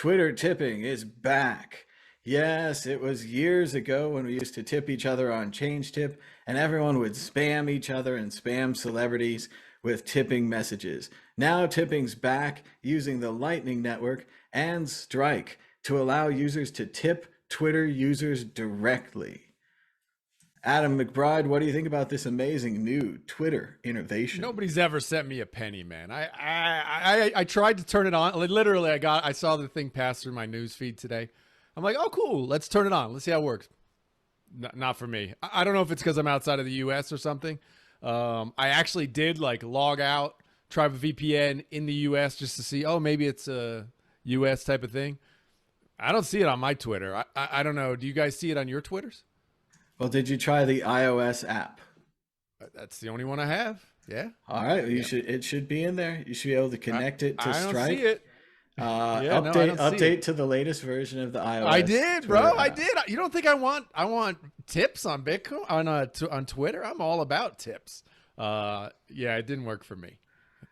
Twitter tipping is back. Yes, it was years ago when we used to tip each other on Change Tip, and everyone would spam each other and spam celebrities with tipping messages. Now tipping's back using the Lightning Network and Strike to allow users to tip Twitter users directly. Adam McBride, what do you think about this amazing new Twitter innovation? Nobody's ever sent me a penny, man. I tried to turn it on. Like, literally, I saw the thing pass through my news feed today. I'm like, oh, cool. Let's turn it on. Let's see how it works. Not for me. I don't know if it's because I'm outside of the U.S. or something. I actually did like log out, try a VPN in the U.S. just to see. Oh, maybe it's a U.S. type of thing. I don't see it on my Twitter. I don't know. Do you guys see it on your Twitters? Well, did you try the iOS app? That's the only one I have. Yeah. All right, you should. It should be in there. You should be able to connect it to I don't Strike. see it. Yeah, no, I don't see Update it. to the latest version of the iOS. I did, bro. Twitter I app. did. You don't think I want tips on Bitcoin on Twitter? I'm all about tips. Yeah, it didn't work for me.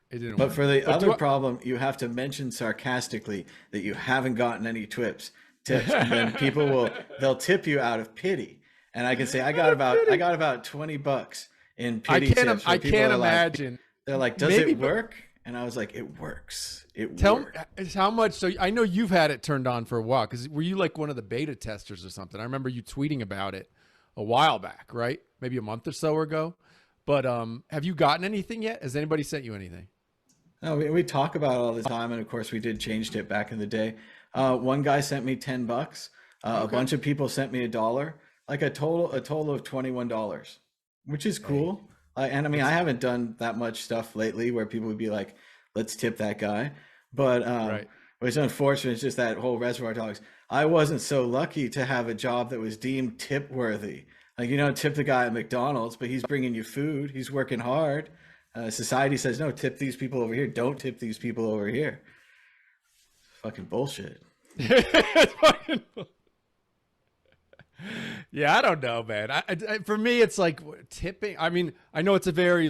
It didn't But work. for the But other problem, you have to mention sarcastically that you haven't gotten any tips, and then they'll tip you out of pity. And I can say I got about $20 in pity tips. I Where people can't are like, imagine. they're like, does Maybe, it work? And I was like, it works. It tell me works. how much. So I know you've had it turned on for a while. Because were you like one of the beta testers or something? I remember you tweeting about it a while back, right? Maybe a month or so ago. But have you gotten anything yet? Has anybody sent you anything? No, we talk about it all the time, and of course we did change it back in the day. One guy sent me $10. A Okay. bunch of people sent me $1. Like a total of $21, which is cool. And I mean, I haven't done that much stuff lately where people would be like, "Let's tip that guy," but Right. what's unfortunate is just that whole Reservoir Dogs. I wasn't so lucky to have a job that was deemed tip worthy. Like, you don't tip the guy at McDonald's, but he's bringing you food. He's working hard. Society says, no, tip these people over here. Don't tip these people over here. Fucking bullshit. Yeah, I don't know, man. For me, it's like tipping. I mean, I know it's a very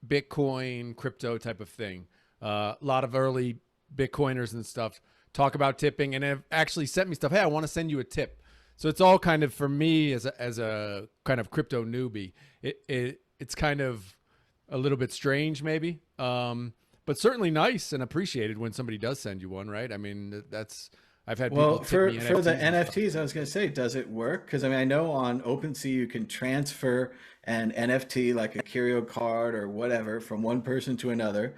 Bitcoin crypto type of thing. A lot of early Bitcoiners and stuff talk about tipping and have actually sent me stuff. Hey, I want to send you a tip. So it's all kind of, for me as a kind of crypto newbie, it's kind of a little bit strange maybe. But certainly nice and appreciated when somebody does send you one, right? I mean, I've had people Well, tip for me for the NFTs and stuff. NFTs, I was going to say, does it work? Because I mean, I know on OpenSea you can transfer an NFT like a curio card or whatever from one person to another.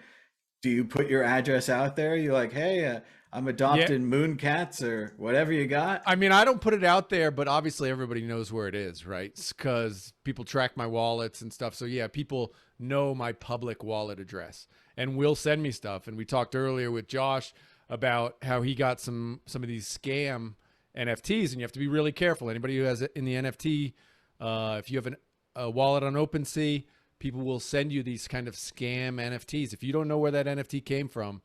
Do you put your address out there? You're like, hey, I'm Yeah. adopting Mooncats or whatever you got. I mean, I don't put it out there, but obviously everybody knows where it is, right? Because people track my wallets and stuff. So yeah, people know my public wallet address and will send me stuff. And we talked earlier with Josh about how he got some of these scam NFTs, and you have to be really careful. Anybody who has it in the NFT, if you have a wallet on OpenSea, people will send you these kind of scam NFTs. If you don't know where that NFT came from,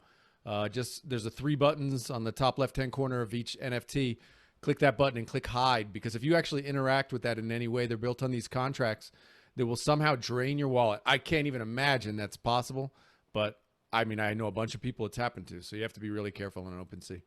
just there's 3 buttons on the top left hand corner of each NFT. Click that button and click hide, because if you actually interact with that in any way, they're built on these contracts that will somehow drain your wallet. I can't even imagine that's possible, but I mean, I know a bunch of people it's happened to, so you have to be really careful on OpenSea.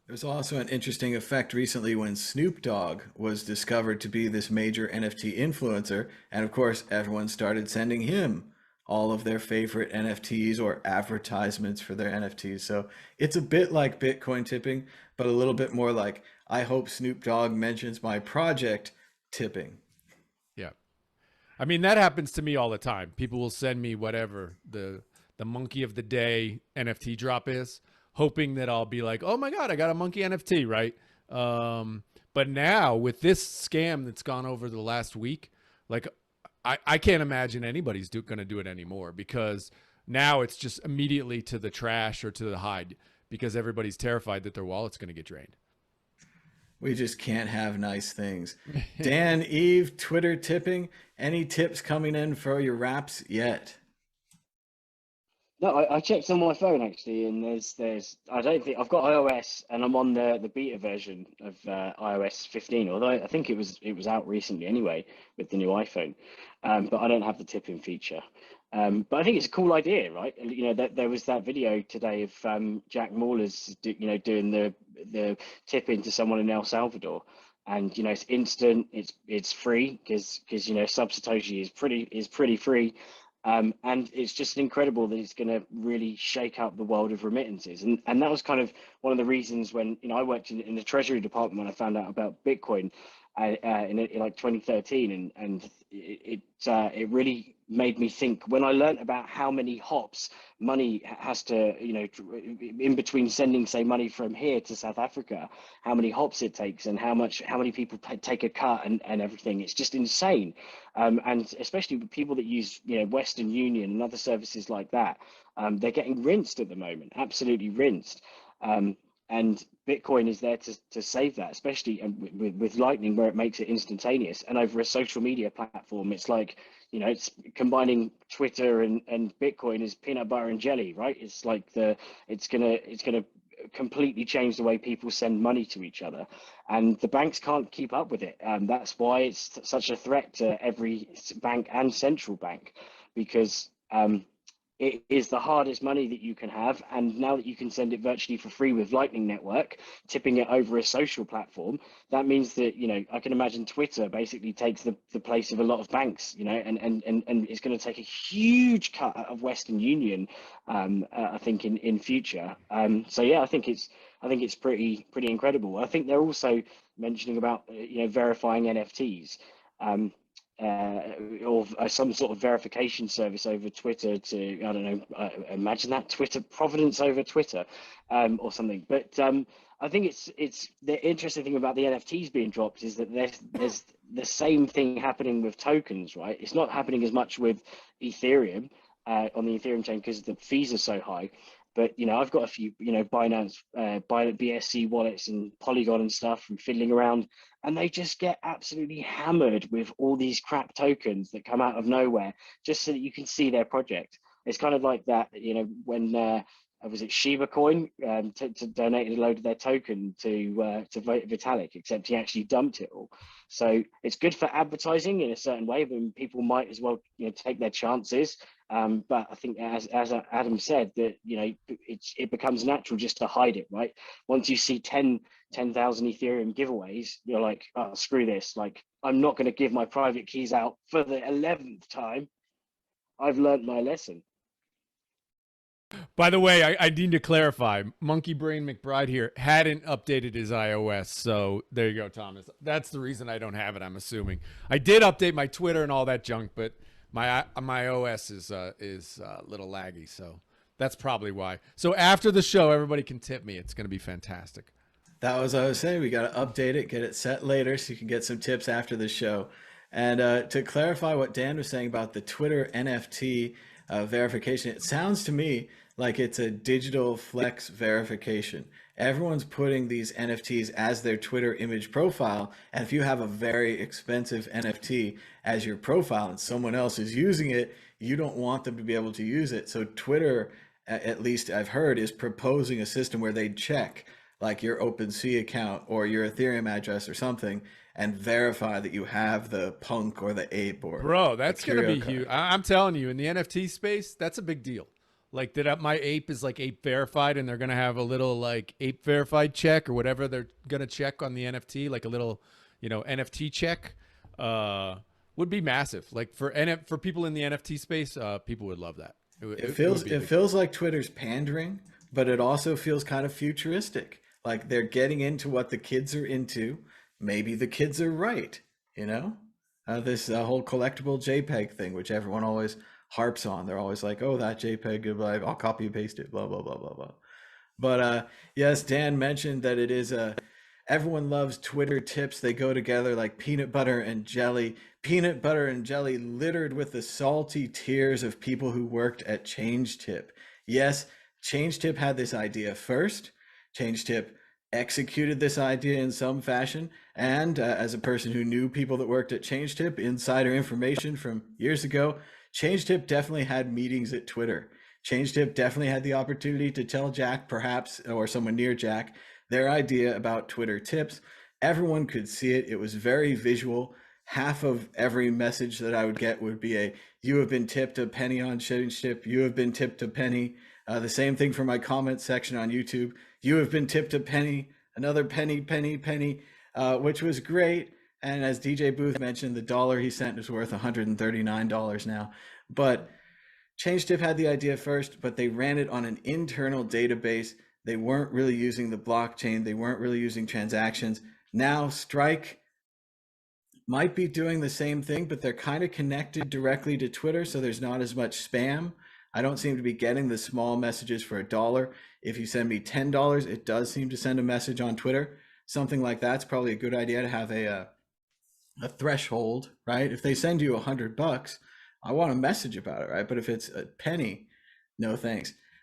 There's also an interesting effect recently when Snoop Dogg was discovered to be this major NFT influencer. And of course, everyone started sending him all of their favorite NFTs or advertisements for their NFTs. So it's a bit like Bitcoin tipping, but a little bit more like, I hope Snoop Dogg mentions my project tipping. Yeah. I mean, that happens to me all the time. People will send me whatever the monkey of the day NFT drop is, hoping that I'll be like, oh my God, I got a monkey NFT, right? But now with this scam that's gone over the last week, like I can't imagine anybody's going to do it anymore, because now it's just immediately to the trash or to the hide, because everybody's terrified that their wallet's going to get drained. We just can't have nice things. Dan, Eve, Twitter tipping. Any tips coming in for your wraps yet? No, I checked on my phone actually, and there's I don't think I've got iOS, and I'm on the beta version of iOS 15. Although I think it was out recently anyway with the new iPhone, but I don't have the tipping feature. But I think it's a cool idea, right? You know, that there was that video today of Jack Mallers, doing the tip into someone in El Salvador, and you know, it's instant, it's free because you know, sub Satoshi is pretty free, and it's just incredible that it's going to really shake up the world of remittances, and that was kind of one of the reasons when you know I worked in the Treasury Department when I found out about Bitcoin in like 2013, and it really made me think when I learned about how many hops money has to, you know, in between sending, say, money from here to South Africa, how many hops it takes and how many people take a cut and everything. It's just insane. And especially with people that use, you know, Western Union and other services like that, they're getting rinsed at the moment, absolutely rinsed. And Bitcoin is there to save that, especially with Lightning, where it makes it instantaneous. And over a social media platform, it's like, you know, it's combining Twitter and Bitcoin is peanut butter and jelly, right? It's like it's gonna completely change the way people send money to each other, and the banks can't keep up with it. That's why it's such a threat to every bank and central bank, because it is the hardest money that you can have. And now that you can send it virtually for free with Lightning Network, tipping it over a social platform, that means that, you know, I can imagine Twitter basically takes the place of a lot of banks, you know, and it's going to take a huge cut out of Western Union, I think in future. So yeah, I think it's pretty incredible. I think they're also mentioning about, you know, verifying NFTs. Or some sort of verification service over Twitter to, I don't know, imagine that, Twitter providence over Twitter, or something. But I think it's the interesting thing about the NFTs being dropped is that there's the same thing happening with tokens, right? It's not happening as much with Ethereum on the Ethereum chain because the fees are so high. But, you know, I've got a few, you know, Binance, BSC wallets and Polygon and stuff and fiddling around, and they just get absolutely hammered with all these crap tokens that come out of nowhere just so that you can see their project. It's kind of like that, you know, when was it Shiba Coin to donated a load of their token to Vitalik, except he actually dumped it all. So it's good for advertising in a certain way, but people might as well, you know, take their chances. But I think, as Adam said, that, you know, it becomes natural just to hide it, right? Once you see 10,000 Ethereum giveaways, you're like, oh, screw this. Like, I'm not going to give my private keys out for the 11th time. I've learned my lesson. By the way, I need to clarify. Monkey Brain McBride here hadn't updated his iOS, so there you go, Thomas. That's the reason I don't have it, I'm assuming. I did update my Twitter and all that junk, but my OS is a little laggy, so that's probably why. So after the show, everybody can tip me. It's going to be fantastic. That was what I was saying. We got to update it, get it set later so you can get some tips after the show. And to clarify what Dan was saying about the Twitter NFT verification, it sounds to me like it's a digital flex verification. Everyone's putting these NFTs as their Twitter image profile. And if you have a very expensive NFT as your profile and someone else is using it, you don't want them to be able to use it. So Twitter, at least I've heard, is proposing a system where they check like your OpenSea account or your Ethereum address or something and verify that you have the punk or the ape or bro, that's going to be card. huge. I'm telling you, in the NFT space, that's a big deal. Like that my ape is like ape verified, and they're going to have a little like ape verified check or whatever they're going to check on the NFT, like a little, you know, NFT check would be massive. Like for people in the NFT space, people would love that. It feels like Twitter's pandering, but it also feels kind of futuristic. Like they're getting into what the kids are into. Maybe the kids are right, you know? This whole collectible JPEG thing, which everyone always harps on. They're always like, oh, that JPEG, I'll copy and paste it, blah, blah, blah, blah, blah. But yes, Dan mentioned that it is everyone loves Twitter tips. They go together like peanut butter and jelly. Peanut butter and jelly littered with the salty tears of people who worked at ChangeTip. Yes, ChangeTip had this idea first. ChangeTip executed this idea in some fashion. And as a person who knew people that worked at ChangeTip, insider information from years ago, ChangeTip definitely had meetings at Twitter. ChangeTip definitely had the opportunity to tell Jack, perhaps, or someone near Jack, their idea about Twitter tips. Everyone could see it. It was very visual. Half of every message that I would get would be a You have been tipped a penny on Change Tip. You have been tipped a penny. The same thing for my comment section on YouTube. You have been tipped a penny, another penny, which was great. And as DJ Booth mentioned, the dollar he sent is worth $139 now. But Change Tip had the idea first, but they ran it on an internal database. They weren't really using the blockchain. They weren't really using transactions. Now Strike might be doing the same thing, but they're kind of connected directly to Twitter, so there's not as much spam. I don't seem to be getting the small messages for $1. If you send me $10, it does seem to send a message on Twitter. Something like that's probably a good idea to have a threshold, right? If they send you $100, I want a message about it, right? But if it's a penny, no thanks.